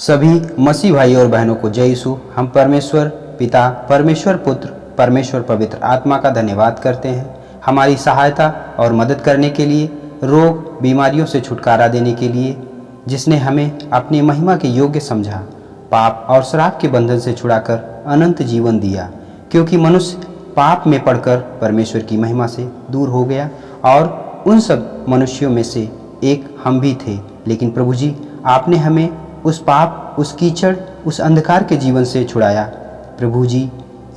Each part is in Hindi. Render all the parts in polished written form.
सभी मसीह भाई और बहनों को जय यीशु। हम परमेश्वर पिता, परमेश्वर पुत्र, परमेश्वर पवित्र आत्मा का धन्यवाद करते हैं हमारी सहायता और मदद करने के लिए, रोग बीमारियों से छुटकारा देने के लिए, जिसने हमें अपनी महिमा के योग्य समझा, पाप और श्राप के बंधन से छुड़ाकर अनंत जीवन दिया। क्योंकि मनुष्य पाप में पड़कर परमेश्वर की महिमा से दूर हो गया और उन सब मनुष्यों में से एक हम भी थे। लेकिन प्रभु जी, आपने हमें उस पाप, उस कीचड़, उस अंधकार के जीवन से छुड़ाया। प्रभु जी,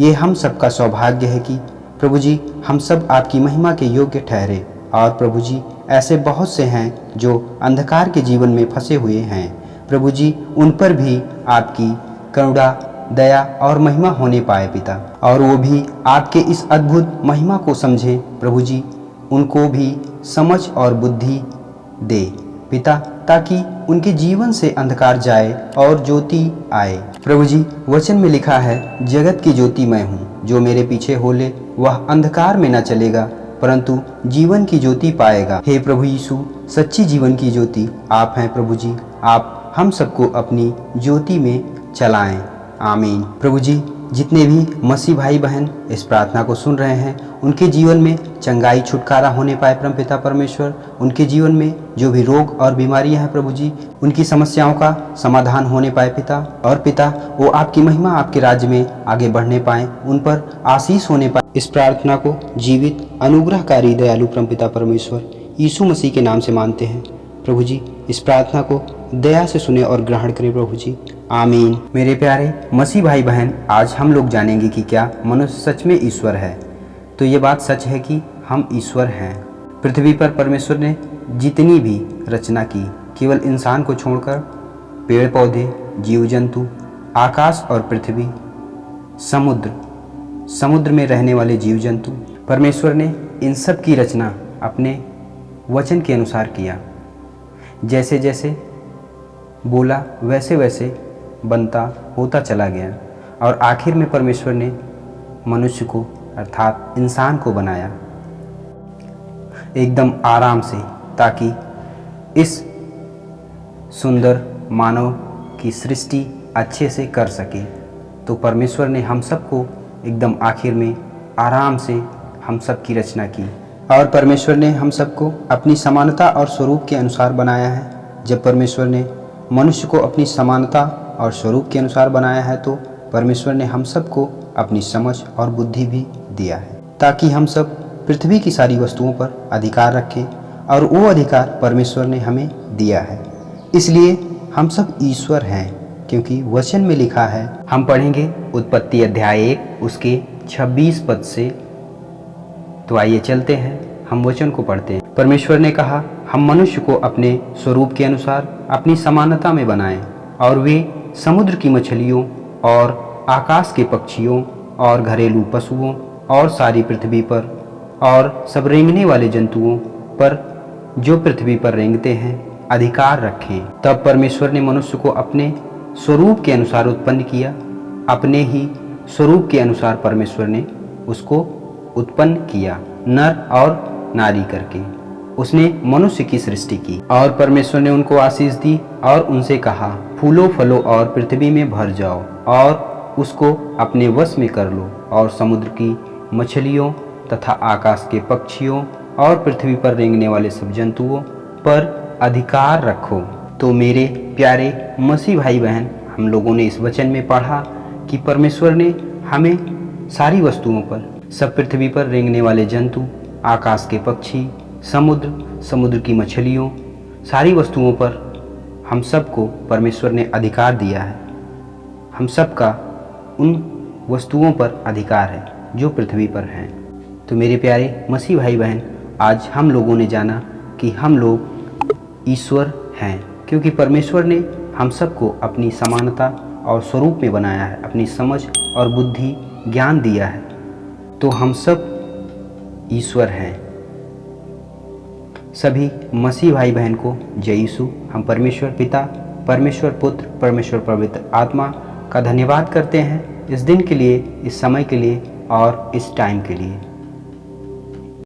ये हम सबका सौभाग्य है कि प्रभु जी हम सब आपकी महिमा के योग्य ठहरे। और प्रभु जी, ऐसे बहुत से हैं जो अंधकार के जीवन में फंसे हुए हैं। प्रभु जी, उन पर भी आपकी करुणा, दया और महिमा होने पाए पिता, और वो भी आपके इस अद्भुत महिमा को समझें। प्रभु जी, उनको भी समझ और बुद्धि दे पिता, ताकि उनके जीवन से अंधकार जाए और ज्योति आए। प्रभु जी, वचन में लिखा है, जगत की ज्योति मैं हूँ, जो मेरे पीछे हो ले वह अंधकार में न चलेगा परंतु जीवन की ज्योति पाएगा। हे प्रभु यीशु, सच्ची जीवन की ज्योति आप हैं। प्रभु जी, आप हम सबको अपनी ज्योति में चलाएं। आमीन। प्रभु जी, जितने भी मसीह भाई बहन इस प्रार्थना को सुन रहे हैं, उनके जीवन में चंगाई, छुटकारा होने पाए परमपिता परमेश्वर। उनके जीवन में जो भी रोग और बीमारियां हैं प्रभु जी, उनकी समस्याओं का समाधान होने पाए पिता। और पिता, वो आपकी महिमा, आपके राज्य में आगे बढ़ने पाए, उन पर आशीष होने पाए। इस प्रार्थना को जीवित, अनुग्रहकारी, दयालु परमपिता परमेश्वर यीशु मसीह के नाम से मानते हैं। प्रभु जी, इस प्रार्थना को दया से सुने और ग्रहण करें प्रभु जी। आमीन। मेरे प्यारे मसीह भाई बहन, आज हम लोग जानेंगे कि क्या मनुष्य सच में ईश्वर है। तो ये बात सच है कि हम ईश्वर हैं। पृथ्वी पर परमेश्वर ने जितनी भी रचना की, केवल इंसान को छोड़कर पेड़ पौधे, जीव जंतु, आकाश और पृथ्वी, समुद्र में रहने वाले जीव जंतु, परमेश्वर ने इन सब की रचना अपने वचन के अनुसार किया। जैसे जैसे बोला वैसे वैसे बनता होता चला गया, और आखिर में परमेश्वर ने मनुष्य को अर्थात इंसान को बनाया एकदम आराम से, ताकि इस सुंदर मानव की सृष्टि अच्छे से कर सके। तो परमेश्वर ने हम सबको एकदम आखिर में आराम से हम सब की रचना की, और परमेश्वर ने हम सबको अपनी समानता और स्वरूप के अनुसार बनाया है। जब परमेश्वर ने मनुष्य को अपनी समानता और स्वरूप के अनुसार बनाया है, तो परमेश्वर ने हम सबको अपनी समझ और बुद्धि भी दिया है, ताकि हम सब पृथ्वी की सारी वस्तुओं पर अधिकार रखें, और वो अधिकार परमेश्वर ने हमें दिया है। इसलिए हम सब ईश्वर हैं, क्योंकि वचन में लिखा है। हम पढ़ेंगे उत्पत्ति अध्याय 1 उसके 26 पद से। तो आइए चलते हैं, हम वचन को पढ़ते हैं। परमेश्वर ने कहा, हम मनुष्य को अपने स्वरूप के अनुसार अपनी समानता में बनाएं, और वे समुद्र की मछलियों और आकाश के पक्षियों और घरेलू पशुओं और सारी पृथ्वी पर और सब रेंगने वाले जंतुओं पर जो पृथ्वी पर रेंगते हैं अधिकार रखें। तब परमेश्वर ने मनुष्य को अपने स्वरूप के अनुसार उत्पन्न किया, अपने ही स्वरूप के अनुसार परमेश्वर ने उसको उत्पन्न किया, नर और नारी करके उसने मनुष्य की सृष्टि की। और परमेश्वर ने उनको आशीष दी और उनसे कहा, फूलो फलो और पृथ्वी में भर जाओ और उसको अपने वश में कर लो, और समुद्र की मछलियों तथा आकाश के पक्षियों और पृथ्वी पर रेंगने वाले सब जंतुओं पर अधिकार रखो। तो मेरे प्यारे मसीह भाई बहन, हम लोगों ने इस वचन में पढ़ा कि परमेश्वर ने हमें सारी वस्तुओं पर, सब पृथ्वी पर रेंगने वाले जंतु, आकाश के पक्षी, समुद्र की मछलियों, सारी वस्तुओं पर हम सबको परमेश्वर ने अधिकार दिया है। हम सबका उन वस्तुओं पर अधिकार है जो पृथ्वी पर हैं। तो मेरे प्यारे मसीह भाई बहन, आज हम लोगों ने जाना कि हम लोग ईश्वर हैं, क्योंकि परमेश्वर ने हम सबको अपनी समानता और स्वरूप में बनाया है, अपनी समझ और बुद्धि, ज्ञान दिया है। तो हम सब ईश्वर हैं। सभी मसीह भाई बहन को जय यीशु। हम परमेश्वर पिता, परमेश्वर पुत्र, परमेश्वर पवित्र आत्मा का धन्यवाद करते हैं इस दिन के लिए, इस समय के लिए और इस टाइम के लिए।